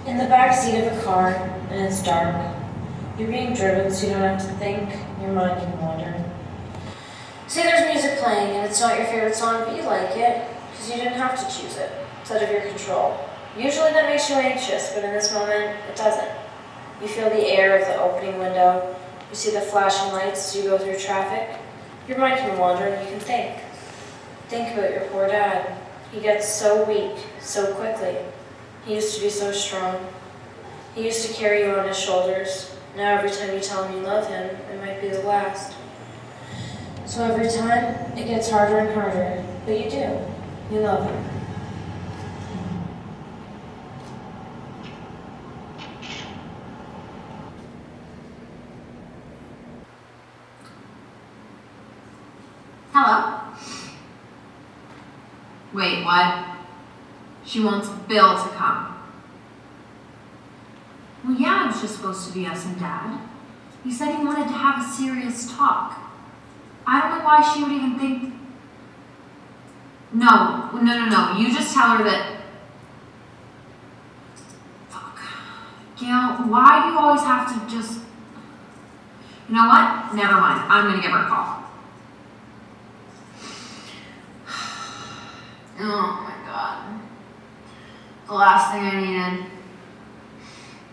In the back seat of a car, and it's dark. You're being driven so you don't have to think. Your mind can wander. Say there's music playing and it's not your favorite song, but you like it because you didn't have to choose it. It's out of your control. Usually that makes you anxious, but in this moment, it doesn't. You feel the air of the opening window. You see the flashing lights as you go through traffic. Your mind can wander and you can think. Think about your poor dad. He gets so weak so quickly. He used to be so strong. He used to carry you on his shoulders. Now every time you tell him you love him, it might be the last. So every time, it gets harder and harder. But you do. You love him. Hello? Wait, what? She wants Bill to come. Well, yeah, it was just supposed to be us and Dad. He said he wanted to have a serious talk. I don't know why she would even think... No. You just tell her that... Fuck. Gail, why do you always have to just... You know what? Never mind. I'm gonna give her a call. Oh my God. The last thing I needed.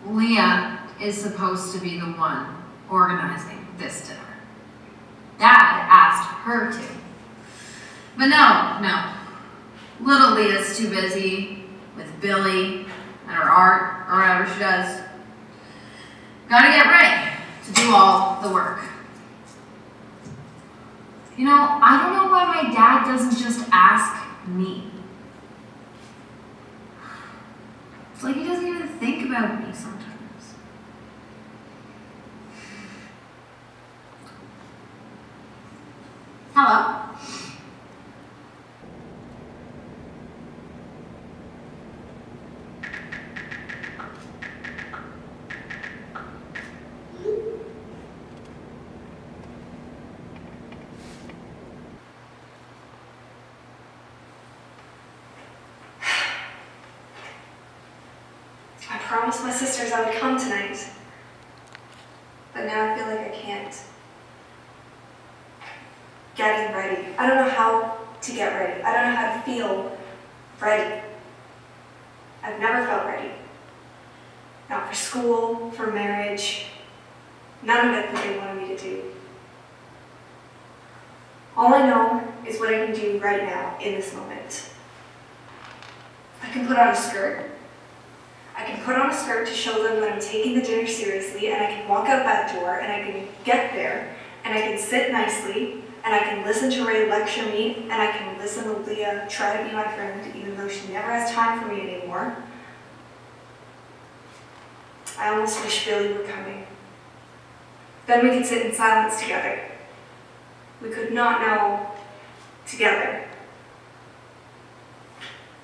Leah is supposed to be the one organizing this dinner. Dad asked her to. But no. Little Leah's too busy with Billy and her art or whatever she does. Gotta get Ray to do all the work. You know, I don't know why my dad doesn't just ask me. It's like he doesn't even think about me sometimes. Hello? I promised my sisters I would come tonight, but now I feel like I can't. Getting ready. I don't know how to get ready. I don't know how to feel ready. I've never felt ready. Not for school, for marriage, none of it that they wanted me to do. All I know is what I can do right now, in this moment. I can put on a skirt. I can put on a skirt to show them that I'm taking the dinner seriously, and I can walk out that door, and I can get there, and I can sit nicely, and I can listen to Ray lecture me, and I can listen to Leah try to be my friend, even though she never has time for me anymore. I almost wish Billy were coming. Then we could sit in silence together. We could not know together.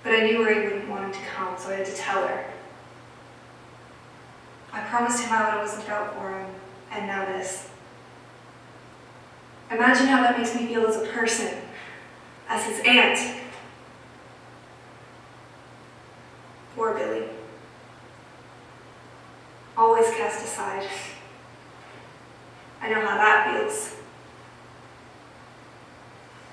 But I knew Ray wouldn't want him to come, so I had to tell her. I promised him I would always look out for him, and now this. Imagine how that makes me feel as a person, as his aunt. Poor Billy. Always cast aside. I know how that feels.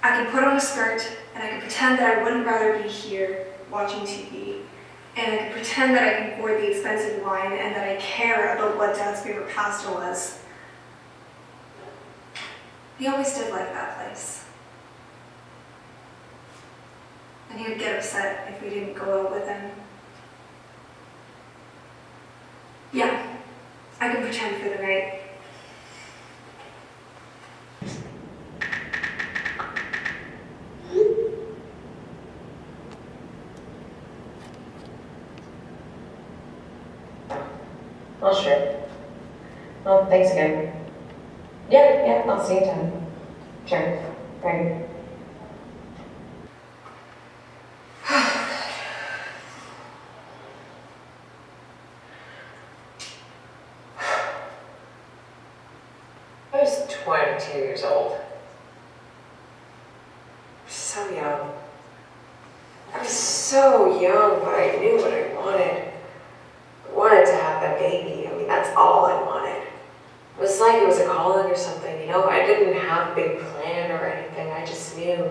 I can put on a skirt, and I can pretend that I wouldn't rather be here watching TV. And I can pretend that I can afford the expensive wine and that I care about what Dad's favorite pasta was. He always did like that place. And he would get upset if we didn't go out with him. Yeah, I can pretend for the night. Oh, sure. Well, thanks again. Yeah, I'll see you then. Sure. Right. I was 22 years old. So young. I was so young, but I knew what I wanted. like it was a calling or something, you know? I didn't have a big plan or anything. I just knew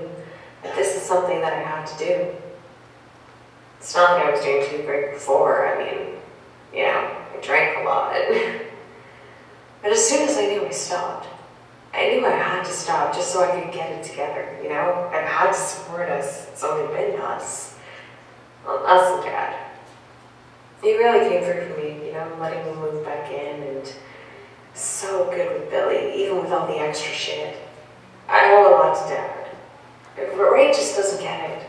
that this is something that I had to do. It's not like I was doing too great before. I mean, you know, I drank a lot. But as soon as I knew, I stopped. I knew I had to stop just so I could get it together, you know? I've had to support us. It's only been us. Well, us and Dad. He really came through for me, you know, letting me move back in, and so good with Billy, even with all the extra shit. I owe a lot to Dad. Ray just doesn't get it.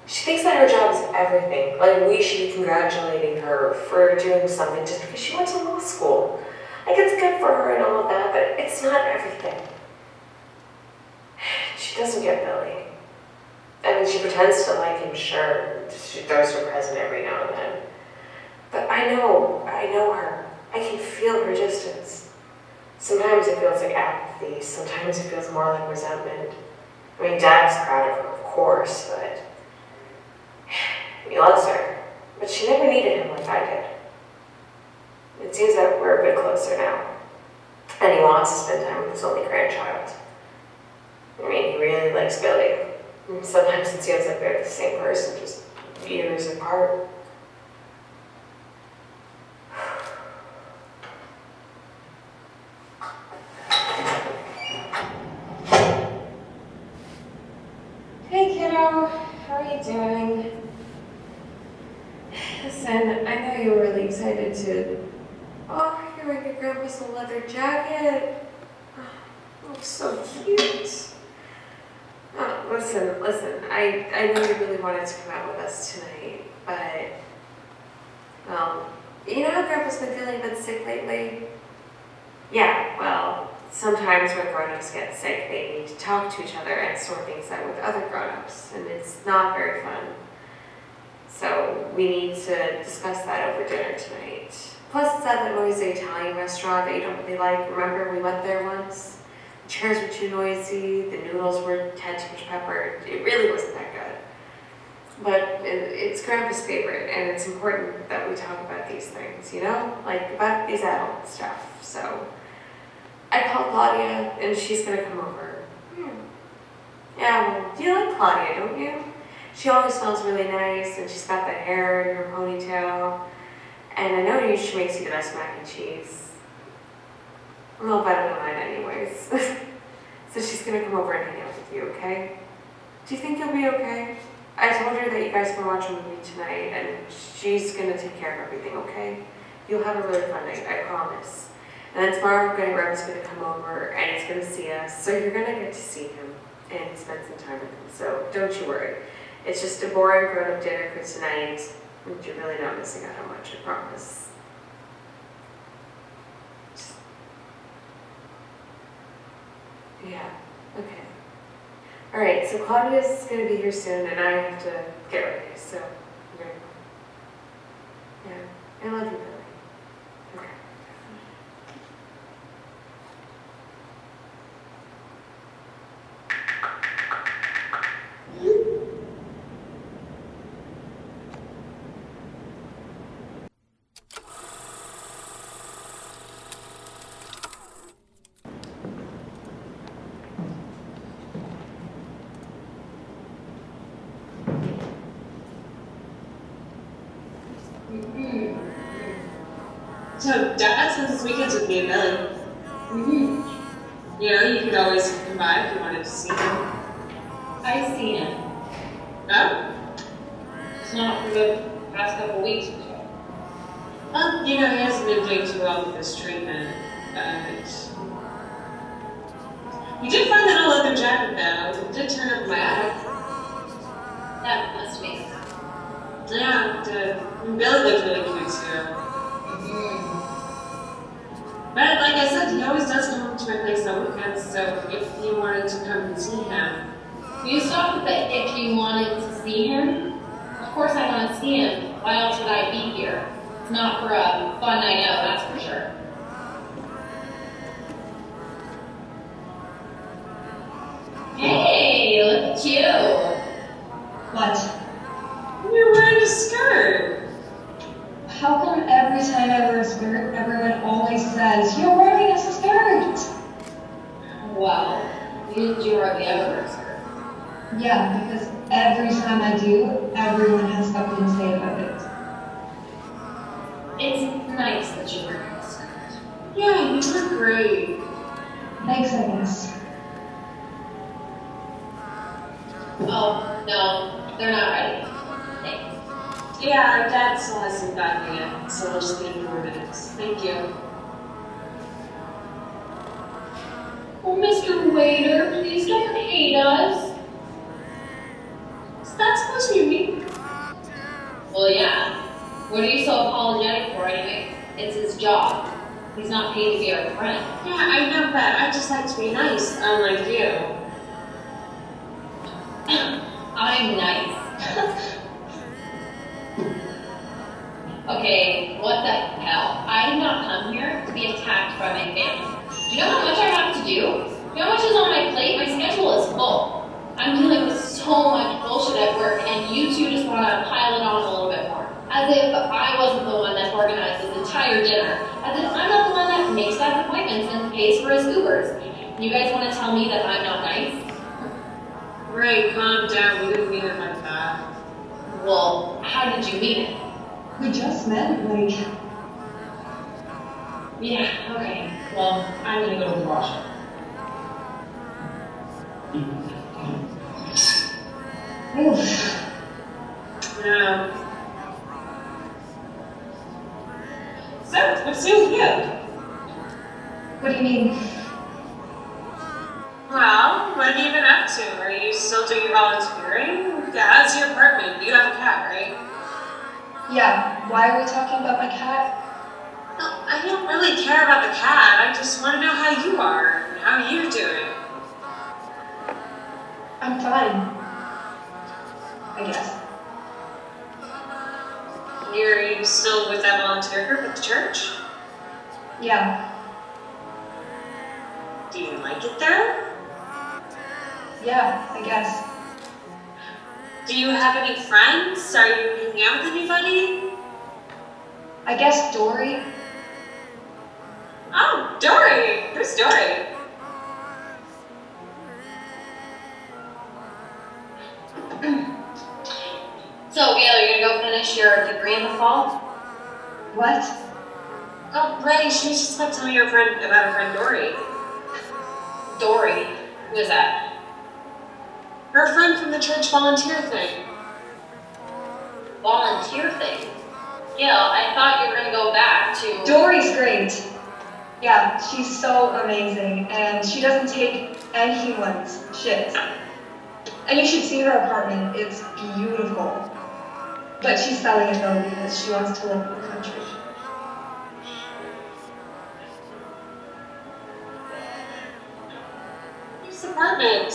She thinks that her job is everything. Like, we should be congratulating her for doing something just because she went to law school. Like, it's good for her and all of that, but it's not everything. She doesn't get Billy. I mean, she pretends to like him, sure. She throws her present every now and then. But I know her. I can feel her distance. Sometimes it feels like apathy. Sometimes it feels more like resentment. I mean, Dad's proud of her, of course, but he loves her. But she never needed him like I did. It seems that we're a bit closer now. And he wants to spend time with his only grandchild. I mean, he really likes Billy. Sometimes it seems like they're the same person, just years apart. Hey kiddo, how are you doing? Listen, I know you were really excited to... Oh, you're wearing your grandpa's leather jacket. Oh, looks so cute. Oh, listen, I know you really wanted to come out with us tonight, but, you know how Grandpa's been feeling a bit sick lately? Yeah, well, sometimes when grown-ups get sick, they need to talk to each other and sort things out with other grown-ups, and it's not very fun. So we need to discuss that over dinner tonight. Plus, it's at that noisy Italian restaurant that you don't really like. Remember, we went there once? The chairs were too noisy, the noodles had too much pepper. It really wasn't that good. But it's Grandpa's favorite, and it's important that we talk about these things, you know? Like, about these adult stuff. So I called Claudia, and she's gonna come over. Yeah, well, you like Claudia, don't you? She always smells really nice, and she's got that hair in her ponytail. And I know she makes you the best mac and cheese. Well, better than mine anyways. So she's gonna come over and hang out with you, okay? Do you think you'll be okay? I told her that you guys can watch a movie tonight, and she's gonna take care of everything, okay? You'll have a really fun night, I promise. And then tomorrow, Grandpa's gonna come over, and he's gonna see us, so you're gonna get to see him and spend some time with him, so don't you worry. It's just a boring grown-up dinner for tonight, and you're really not missing out on much, I promise. Yeah, okay. Alright, so Claudia's gonna be here soon, and I have to get ready, so I'm gonna go. Yeah, I love you, Billy. Okay. So Dad spends his weekends with me and Billy. You know, you could always come by if you wanted to see him. I see him. Oh? It's not for the past couple weeks or so. Well, you know, he hasn't been doing too well with this treatment, but... We did find that old leather jacket, though. It did turn up in my attic. That must make sense. Yeah, it did. And Billy looked really cute, too. But like I said, he always does come to my place on weekends, so if you wanted to come and see him. Will you stop with the if you wanted to see him? Of course I want to see him. Why else would I be here? It's not for a fun night out, that's for sure. Hey, look at you. What? You're wearing a skirt. How come every time I wear a skirt, everyone always says, "You're wearing us a skirt"? Well, you do hardly ever wear a skirt. Yeah, because every time I do, everyone has something to say about it. It's nice that you're wearing a skirt. Yeah, you look great. Thanks, I guess. Oh, no, they're not ready. Thanks. Yeah, our dad still hasn't gotten yet, so we'll just get a few more minutes. Thank you. Oh, Mr. Waiter, please don't hate us. Is that supposed to be me? Well, yeah. What are you so apologetic for anyway? It's his job. He's not paid to be our friend. Yeah, I know that. I just like to be nice, unlike you. I'm nice. Okay, what the hell? I did not come here to be attacked by my family. Do you know how much I have to do? Do you know how much is on my plate? My schedule is full. I'm dealing with so much bullshit at work, and you two just want to pile it on a little bit more. As if I wasn't the one that organized this entire dinner. As if I'm not the one that makes Dad's appointments and pays for his Ubers. You guys want to tell me that I'm not nice? Ray, calm down. We didn't mean it like that. Well, how did you mean it? We just met, like, Yeah, okay. Well, I'm gonna go to the washroom. oof. Yeah. So, what's new with you? What do you mean? Well, what have you been up to? Are you still doing your volunteering? Yeah, how's your apartment? You have a cat, right? Yeah, why are we talking about my cat? No, I don't really care about the cat. I just want to know how you are and how you're doing. I'm fine. I guess. Are you still with that volunteer group at the church? Yeah, Do you like it there? yeah, I guess. Do you have any friends? Are you hanging out with anybody? I guess Dory. Oh, Dory! Who's Dory? So, Gail, you're gonna go finish your degree in the fall? What? Oh, Ray, she was just about telling your friend about her friend Dory. Dory. Who is that? Her friend from the church volunteer thing. Volunteer thing? Gail, I thought you were gonna go back to... Dory's great. Yeah, she's so amazing, and she doesn't take anyone's shit. And you should see her apartment, it's beautiful. But she's selling it though because she wants to live in the country. This apartment.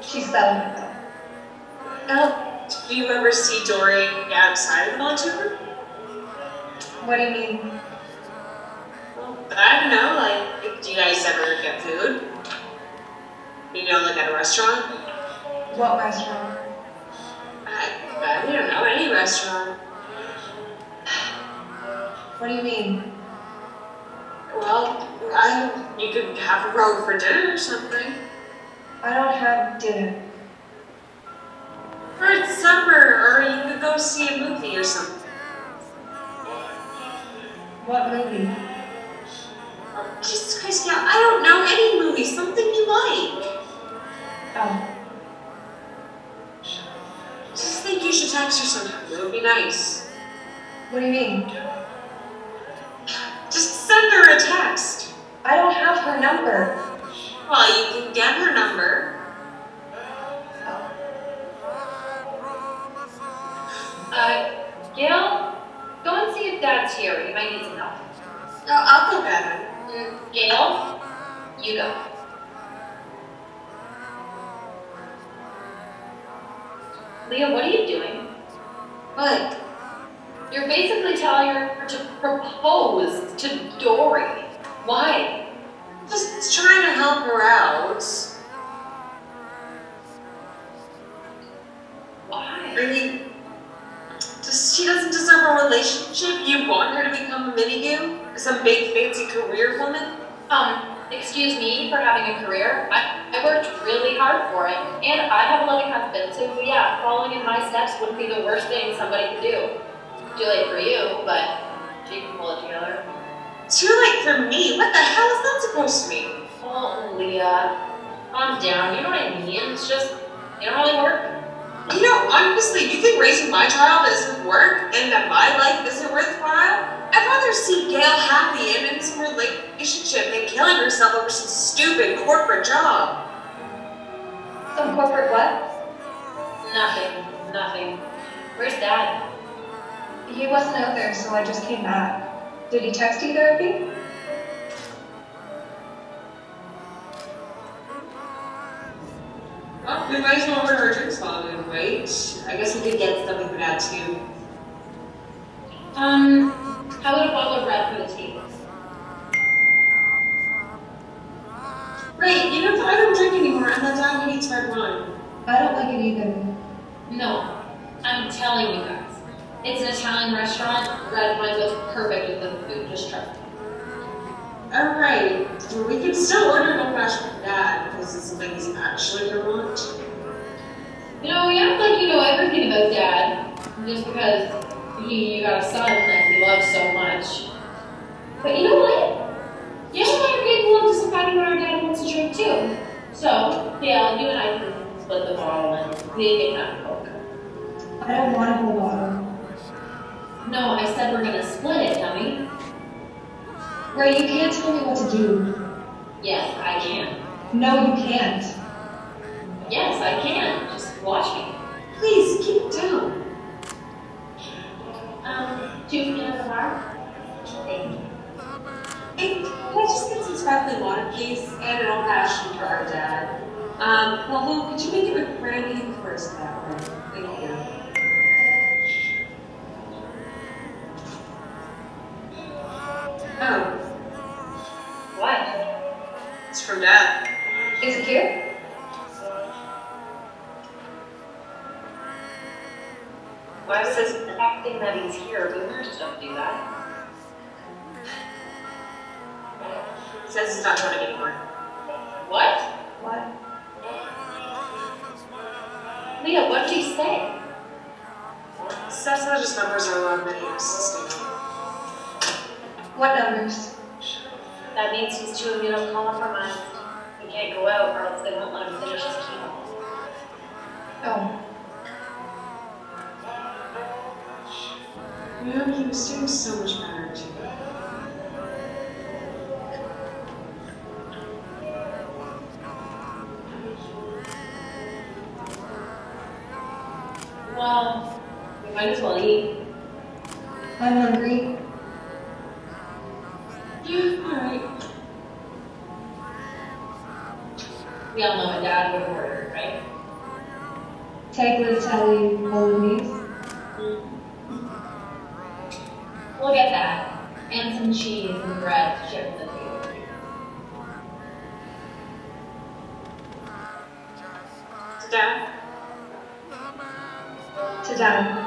She's selling it though. Oh, do you ever see Dory outside of the volunteer group? What do you mean? Well, I don't know, like, do you guys ever get food? You know, like at a restaurant? What restaurant? I don't know, any restaurant. What do you mean? Well, you could have a roll for dinner or something. I don't have dinner. Or at supper, or you could go see a movie or something. What movie? Oh, Jesus Christ, yeah, I don't know, any movie, something you like. Oh, Just think you should text her sometime, it would be nice. what do you mean? Just send her a text. I don't have her number. Well, you can get her number. Gail, go and see if Dad's here. He might need some help. Oh, I'll go get her. Gail, you go. Leah, what are you doing? What? You're basically telling her to propose to Dory. Why? Just trying to help her out. Why? I mean, she doesn't deserve a relationship. You want her to become a mini-you? Some big fancy career woman? Excuse me for having a career. I worked really hard for it, and I have a loving husband, so yeah, following in my steps wouldn't be the worst thing somebody could do. Too late for you, but she can pull it together. Too late for me? What the hell is that supposed to mean? Oh, Leah, calm down. You know what I mean? It's just, you don't really work. You know, honestly, you think raising my child isn't work and that my life isn't worthwhile? I'd rather see Gail happy and in some relationship than killing herself over some stupid corporate job. Some corporate what? Nothing. Where's Dad? He wasn't out there, so I just came back. Did he text you therapy? Well, we might as well order our drinks while we wait. I guess we could get something for Dad too. How about a bottle of red for the table? Right, you know, I don't drink anymore and my dad hates red wine. I don't like it either. No, I'm telling you guys. It's an Italian restaurant. Red wine goes perfect with the food, just trust me. Alright, we can still order an old-fashioned for Dad because it's something he's actually gonna want. You know, you act like you know everything about Dad, just because you got a son that he loves so much. But you know what? You and I are capable of deciding when our dad wants to drink too. So, yeah, you and I can split the bottle and we can have a Coke. I don't want a whole bottle. No, I said we're gonna split it, dummy. Ray, you can't tell me what to do. Yes, I can. No, you can't. Yes, I can. Just watch me. Please, keep it down. 2 peanut bar. Thank you. Hey, can I just get some sparkling water, please? And an old-fashioned for our Dad. Well, Lou, could you make it with brandy first that way? Thank you. Oh, What? it's from Dad. Is it here? Why was this acting that he's here? Boomers don't do that. He says he's not coming anymore. What? What? Leah, what did he say? Says his numbers are low, but he was sustainable. What numbers? That means he's too immunocompromised. He can't go out or else they won't let him finish his chemo. Oh. You know, he was doing so much better, too. Well, we might as well eat. I'm hungry. Yeah, alright. We all know what Dad would order, right? Tagliatelle bolognese. We'll get that. And some cheese and bread to ship to the table. To Dad? To Dad.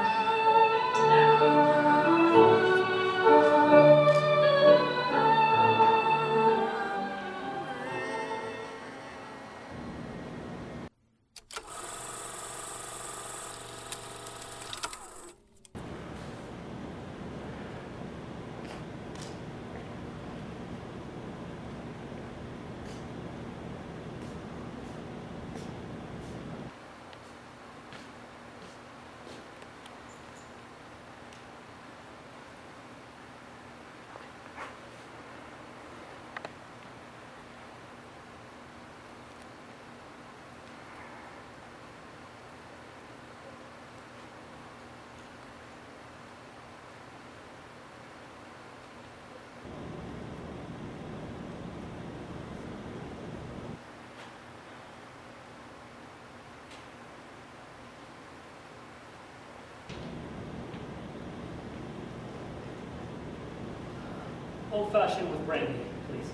Old-fashioned with brandy, please.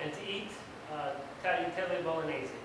And to eat, tagliatelle bolognese, please.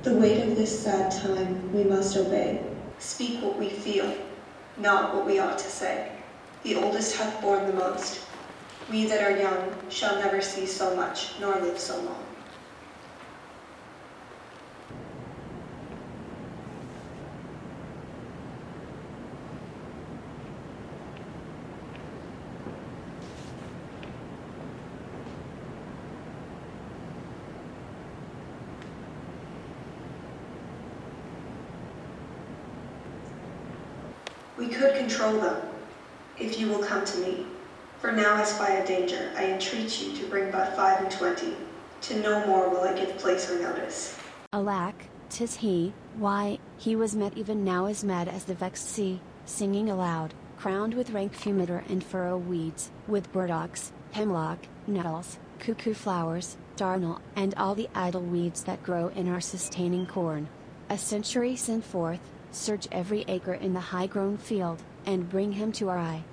The weight of this sad time we must obey. Speak what we feel, not what we ought to say. The oldest hath borne the most. We that are young shall never see so much, nor live so long. We could control them, if you will come to me. For now I spy a danger, I entreat you to bring but 5 and 20. To no more will I give place or notice. Alack, 'tis he, why, he was met even now as mad as the vexed sea, singing aloud, crowned with rank fumiter and furrow weeds, with burdocks, hemlock, nettles, cuckoo flowers, darnel, and all the idle weeds that grow in our sustaining corn. A century send forth, search every acre in the high-grown field, and bring him to our eye.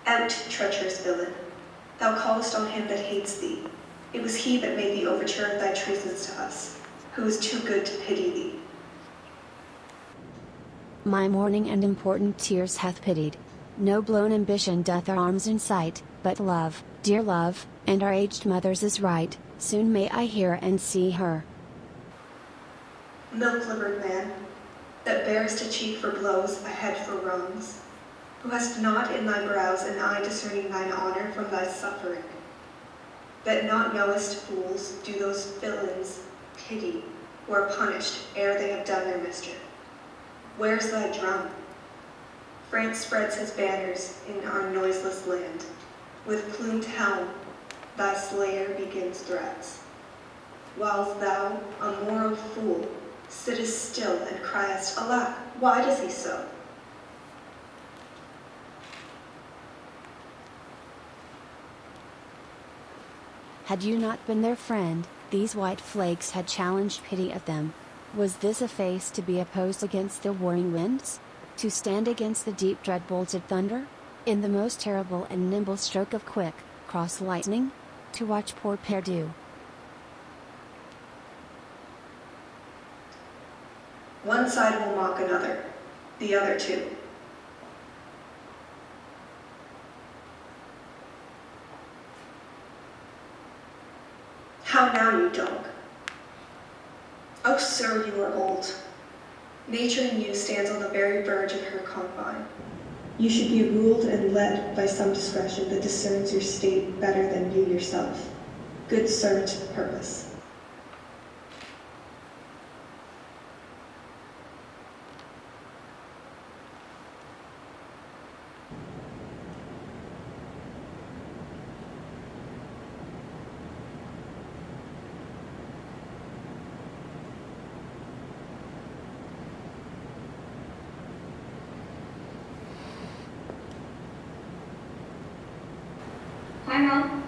Out, treacherous villain. Thou callest on him that hates thee. It was he that made the overture of thy treasons to us, who is too good to pity thee. My mourning and important tears hath pitied. No blown ambition doth our arms incite, but love, dear love, and our aged mother's is right, soon may I hear and see her. Milk-livered man, that bearest a cheek for blows, a head for wrongs, who hast not in thy brows an eye discerning thine honor from thy suffering, that not knowest fools do those villains pity, who are punished ere they have done their mischief. Where's thy drum? France spreads his banners in our noiseless land. With plumed helm, thy slayer begins threats. Whilst thou, a moral fool, sittest still and criest, alack, why does he so? Had you not been their friend, these white flakes had challenged pity at them. Was this a face to be opposed against the warring winds? To stand against the deep dread-bolted thunder? In the most terrible and nimble stroke of quick, cross lightning? To watch poor Perdu? One side will mock another, the other too. How now, you dog? Oh, sir, you are old. Nature in you stands on the very verge of her confine. You should be ruled and led by some discretion that discerns your state better than you yourself. Good servant to the purpose. Hi, Mom.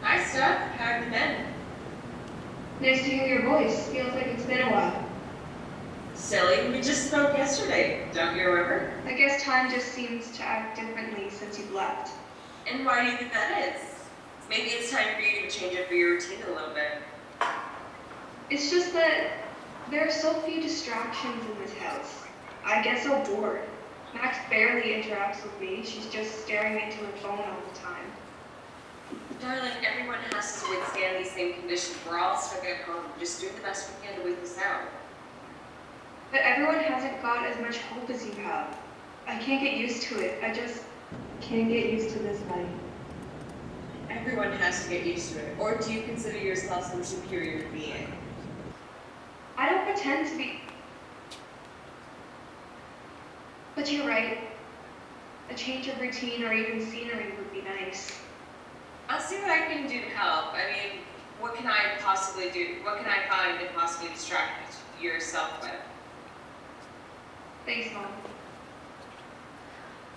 Hi, Steph. How have you been? Nice to hear your voice. Feels like it's been a while. Silly. We just spoke yesterday. Don't you remember? I guess time just seems to act differently since you've left. And why do you think that is? Maybe it's time for you to change up your routine a little bit. It's just that there are so few distractions in this house. I get so bored. Max barely interacts with me. She's just staring into her phone all the time. Darling, everyone has to withstand these same conditions. We're all stuck at home, just doing the best we can to wait this out. But everyone hasn't got as much hope as you have. I can't get used to it. I just can't get used to this life. Everyone has to get used to it. Or do you consider yourself some superior being? I don't pretend to be. But you're right. A change of routine or even scenery would be nice. I'll see what I can do to help. I mean, what can I possibly do? What can I find to possibly distract yourself with? Thanks, Mom.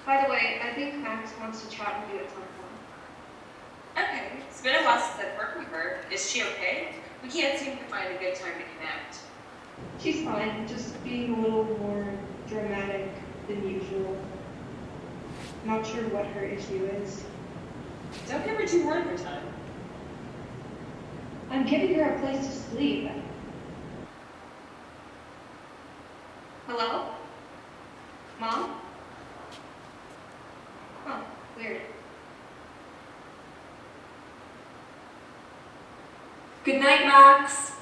By the way, I think Max wants to chat with you at some point. Okay, it's been a while since I've worked with her. Is she okay? We can't seem to find a good time to connect. She's fine, just being a little more dramatic than usual. Not sure what her issue is. Don't give her too hard of a time. I'm giving her a place to sleep. Hello? Mom? Huh, weird. Good night, Max.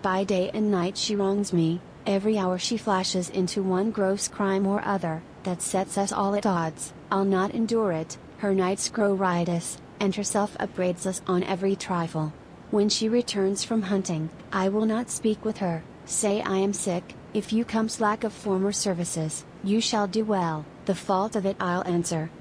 By day and night she wrongs me, every hour she flashes into one gross crime or other, that sets us all at odds. I'll not endure it, her nights grow riotous, and her self upbraids us on every trifle. When she returns from hunting, I will not speak with her, say I am sick, if you come slack of former services, you shall do well, the fault of it I'll answer.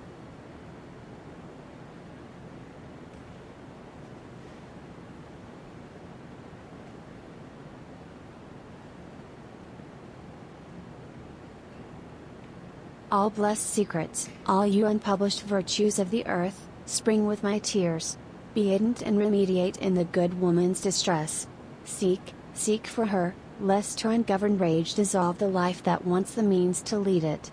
All blessed secrets, all you unpublished virtues of the earth, spring with my tears. Be aidant and remediate in the good woman's distress. Seek, seek for her, lest her ungoverned rage dissolve the life that wants the means to lead it.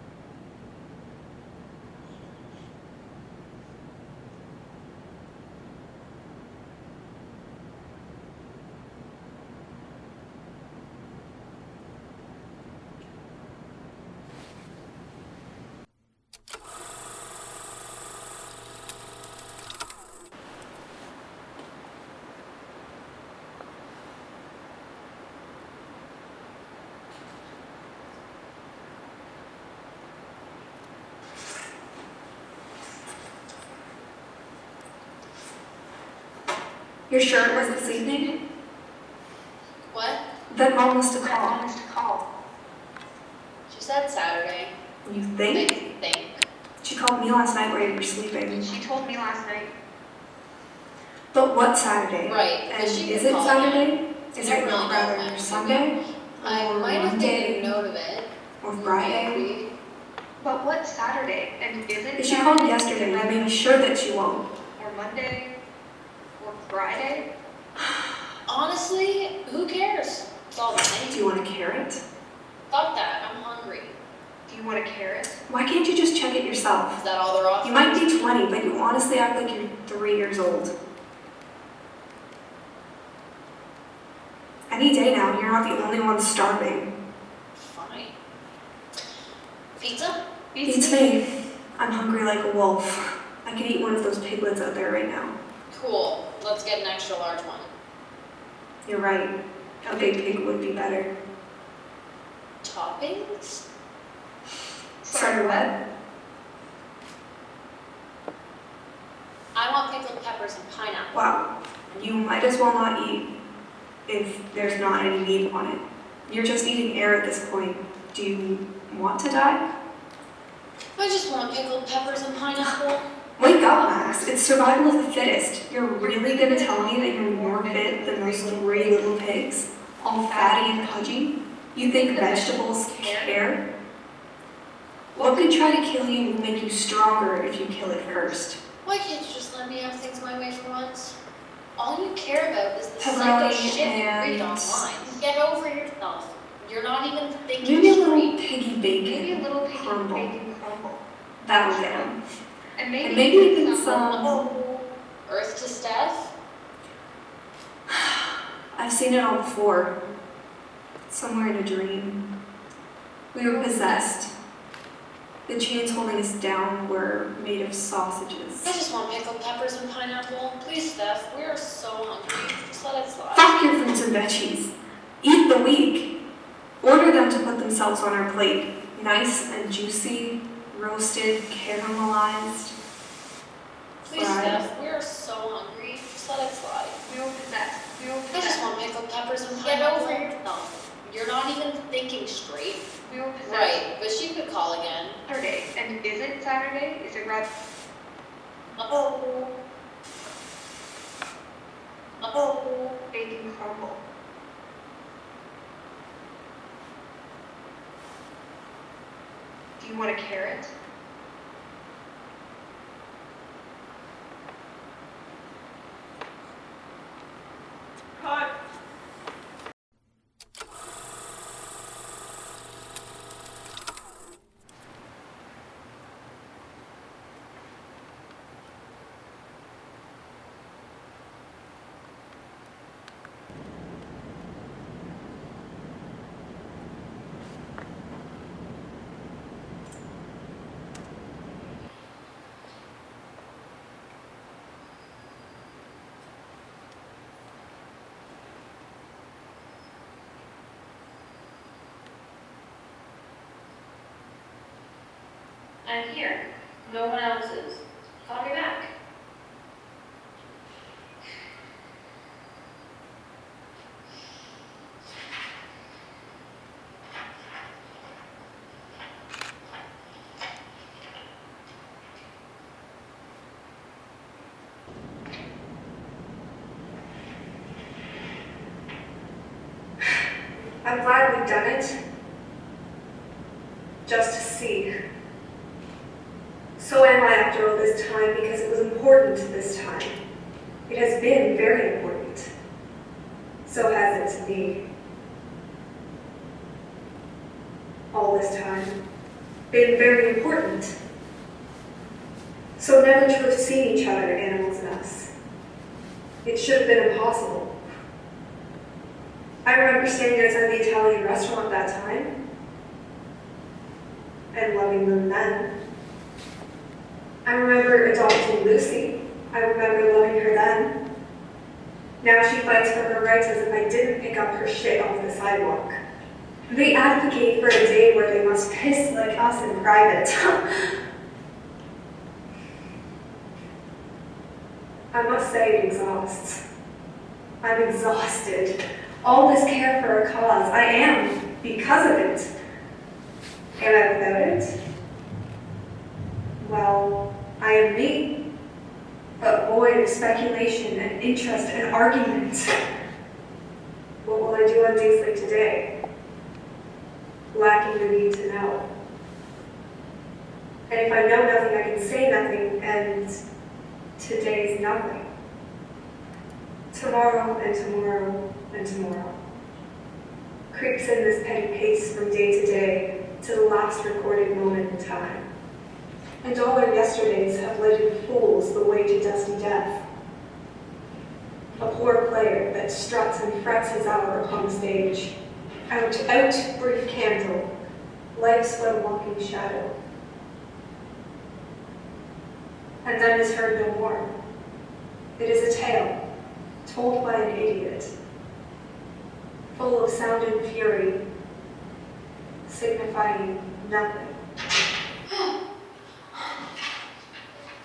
You're sure it was this evening? What? Then Mom must have called. She said Saturday. You think? I think. She called me last night while you were sleeping. She told me last night. But what Saturday? Right, And but she is could it call Saturday? Is I it don't not really know rather when. Sunday? I Or might have Monday? taken note of it. Or Friday? Maybe. But what Saturday? And is it If she Saturday? called yesterday, you may be sure that she won't. Or Monday? Or Friday? Honestly, who cares? It's all the Do same. you want a carrot? Fuck that, I'm hungry. Do you want a carrot? Why can't you just check it yourself? Is that all they're offering? You might be 20, but you honestly act like you're 3 years old. Any day now, you're not the only one starving. Fine. Pizza? Beats me. I'm hungry like a wolf. I could eat one of those piglets out there right now. Cool. Let's get an extra large one. You're right. A big pig would be better. Toppings? Sorry, what? I want pickled peppers and pineapple. Wow. You might as well not eat if there's not any meat on it. You're just eating air at this point. Do you want to die? I just want pickled peppers and pineapple. Wake up, Max. It's survival of the fittest. You're really gonna tell me that you're more fit than those 3 little pigs? All fatty and pudgy? You think vegetables care? What could try to kill you will make you stronger if you kill it first? Why can't you just let me have things my way for once? All you care about is the Pepperoni psycho shit you read and- online. Get over yourself. You're not even thinking Maybe a straight. little piggy bacon. Maybe a little piggy crumble. bacon crumble. That'll get him. And And maybe even some... Oh, Earth to Steph? I've seen it all before. Somewhere in a dream. We were possessed. The chains holding us down were made of sausages. I just want pickled peppers and pineapple. Please, Steph, we are so hungry. Just let it slide. Fuck your fruits and veggies. Eat the weak. Order them to put themselves on our plate. Nice and juicy, roasted, caramelized. Please, Steph, we are so hungry. Just let it slide. We will possess. I just want pickled peppers and Get pineapple. over yourself. You're not even thinking straight. We will possess. Right, but she could call again. Saturday. And is it Saturday? Is it rather? Oh. Oh. Bacon crumble. Do you want a carrot? Hot. I'm here. No one else is. Call me back. I'm glad we've done it. Just to see. So am I after all this time because it was important this time. It has been very important. So has it to me. All this time. Been very important. So never to have seen each other, animals and us. It should have been impossible. I remember standing outside the Italian restaurant that time. And loving them then. I remember adopting Lucy. I remember loving her then. Now she fights for her rights as if I didn't pick up her shit off the sidewalk. They advocate for a day where they must piss like us in private. I must say it exhausts. I'm exhausted. All this care for a cause. I am because of it. Am I without it? Well, I am me, but void of speculation and interest and argument. What will I do on days like today? Lacking the need to know. And if I know nothing, I can say nothing, and today's nothing. Tomorrow and tomorrow and tomorrow. Creeps in this petty pace from day to day to the last recorded moment in time. And all our yesterdays have led in fools the way to dusty death. A poor player that struts and frets his hour upon the stage. Out, out, brief candle, life's but a walking shadow. And then is heard no more. It is a tale, told by an idiot, full of sound and fury, signifying nothing.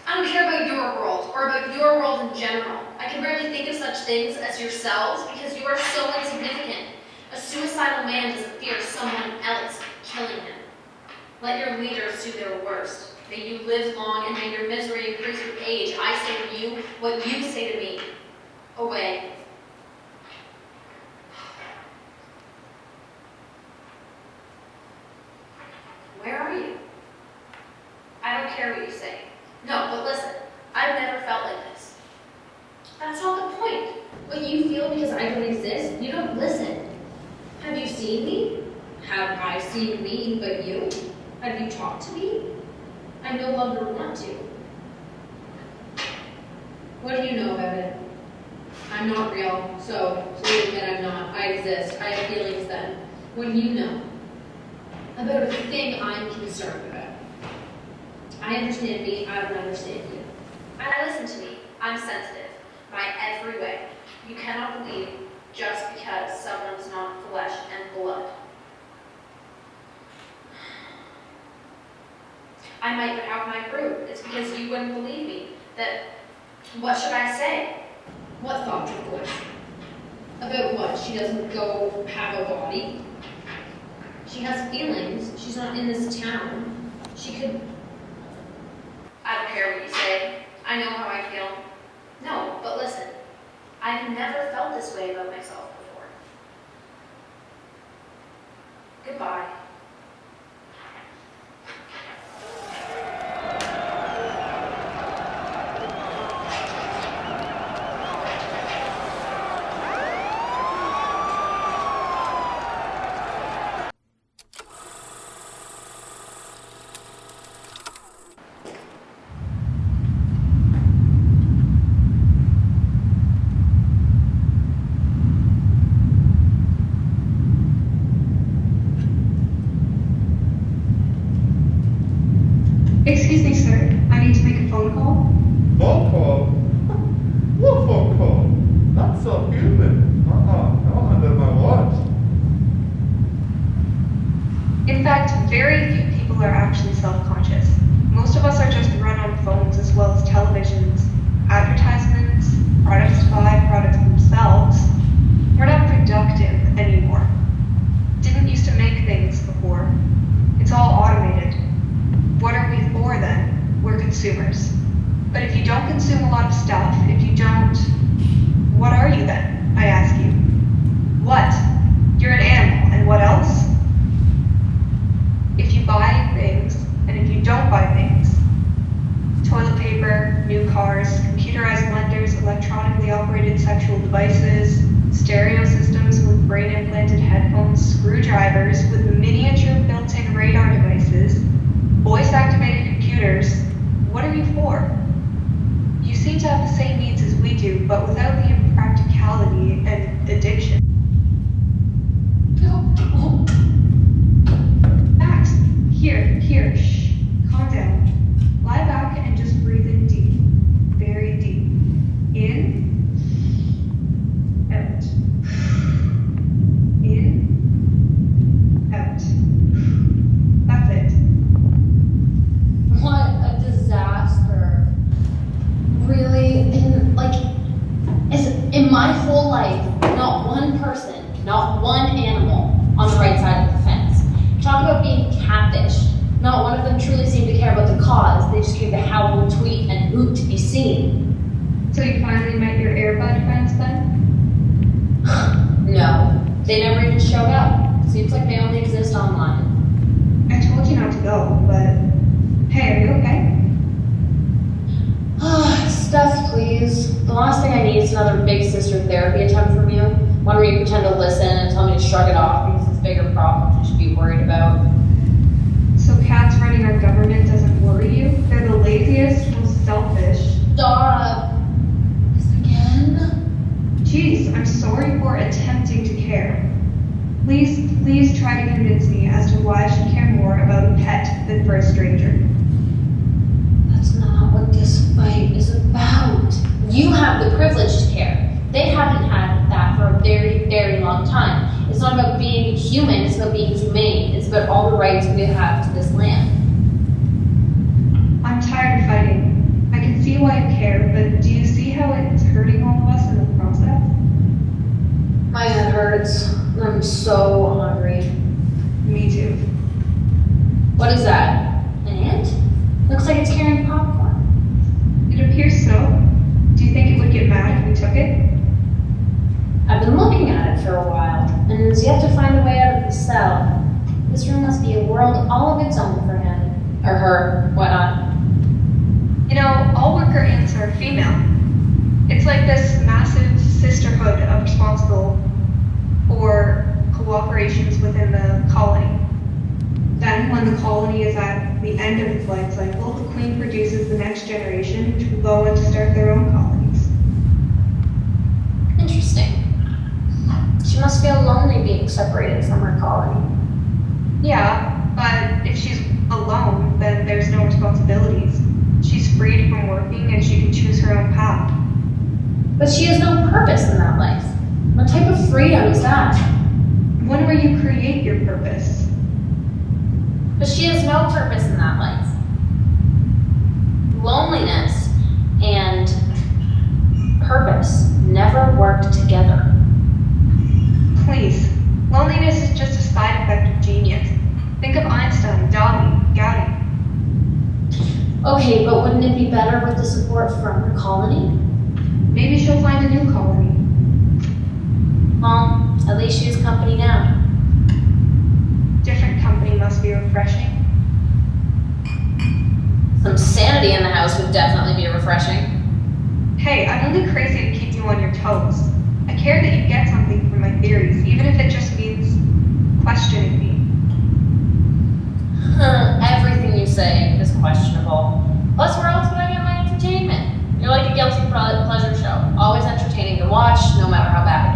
I don't care about your world, or about your world in general. I can barely think of such things as yourselves because you are so insignificant. A suicidal man doesn't fear someone else killing him. Let your leaders do their worst. May you live long and may your misery increase with age. I say to you what you say to me. Away. Where are you? I don't care what you say. No, but listen, I've never felt like this. That's not the point. What you feel because I don't exist, you don't listen. Have you seen me? Have I seen me but you? Have you talked to me? I no longer want to. What do you know about it? I'm not real, so please admit I'm not. I exist. I have feelings then. What do you know about the thing I'm concerned about? understand me, I don't understand you. And listen to me, I'm sensitive, my every way. You cannot believe just because someone's not flesh and blood. I might have my proof. It's because you wouldn't believe me. That, what should I say? What thoughts, of course? About what? She doesn't go have a body? She has feelings. She's not in this town. She could... I don't care what you say. I know how I feel. No, but listen. I've never felt this way about myself before. Goodbye. Excuse me, sir. I need to make a phone call. Phone call? What phone call? Not so human. Not under my watch. In fact, very few people are actually self-conscious. Most of us are just run on phones as well as televisions, advertisements, products to buy, products themselves. We're not productive anymore. Didn't used to make things before. It's all automated. What are we for then? We're consumers. But if you don't consume a lot of stuff, if you don't, what are you then? I ask you. What? You're an animal, and what else? If you buy things, and if you don't buy things, toilet paper, new cars, computerized blenders, electronically operated sexual devices, stereo systems with brain-implanted headphones, screwdrivers with miniature built-in radar devices, voice-activated computers, what are you for? You seem to have the same needs as we do, but without the impracticality and addiction. Max, here, shh, calm down. Lie back and just breathe in deep, very deep. In, out. In, out. That's it. What a disaster. Really? In my whole life, not one person, not one animal on the right side of the fence. Talk about being catfished. Not one of them truly seemed to care about the cause. They just came to howl, tweet, and hoot to be seen. So you finally met your Airbud friends then? No, they never even showed up. Seems like they only exist online. I told you not to go, but hey, are you okay? Stuff, please. The last thing I need is another big sister therapy attempt from you. One where you pretend to listen and tell me to shrug it off because it's bigger problems we should be worried about. So cats running our government doesn't worry you? They're the laziest, most selfish. Stop. This again? Jeez, I'm sorry for attempting to care. Please try to convince me as to why I should care more about a pet than for a stranger. That's not what this fight is about. You have the privilege to care. They haven't had that for a very, very long time. It's not about being human, it's about being humane. It's about all the rights we have to this land. I'm tired of fighting. I can see why you care, but do you see how it's hurting all of us in the process? My head hurts. I'm so hungry. Me too. What is that? An ant? Looks like it's carrying popcorn. It appears so. Do you think it would get mad if we took it? I've been looking at it for a while, and has yet to find a way out of the cell. This room must be a world all of its own for him. Or her, why not? You know, all worker ants are female. It's like this massive sisterhood of responsible for cooperations within the colony. Then, when the colony is at the end of its life cycle, the queen produces the next generation, which will go on to start their own colonies. Interesting. She must feel lonely being separated from her colony. Yeah, but if she's alone, then there's no responsibilities. She's freed from working and she can choose her own path. But she has no purpose in that life. What type of freedom is that? When will you create your purpose? But she has no purpose in that life. Loneliness and purpose never worked together. Please, loneliness is just a side effect of genius. Think of Einstein, Gaudi. Okay, but wouldn't it be better with the support from her colony? Maybe she'll find a new colony. Well, at least she has company now. Different company must be refreshing. Some sanity in the house would definitely be refreshing. Hey, I'm only crazy to keep you on your toes. I care that you get something from my theories, even if it just means questioning me. Everything you say is questionable. Plus, where else would I get my entertainment? You're like a guilty pleasure show, always entertaining to watch, no matter how bad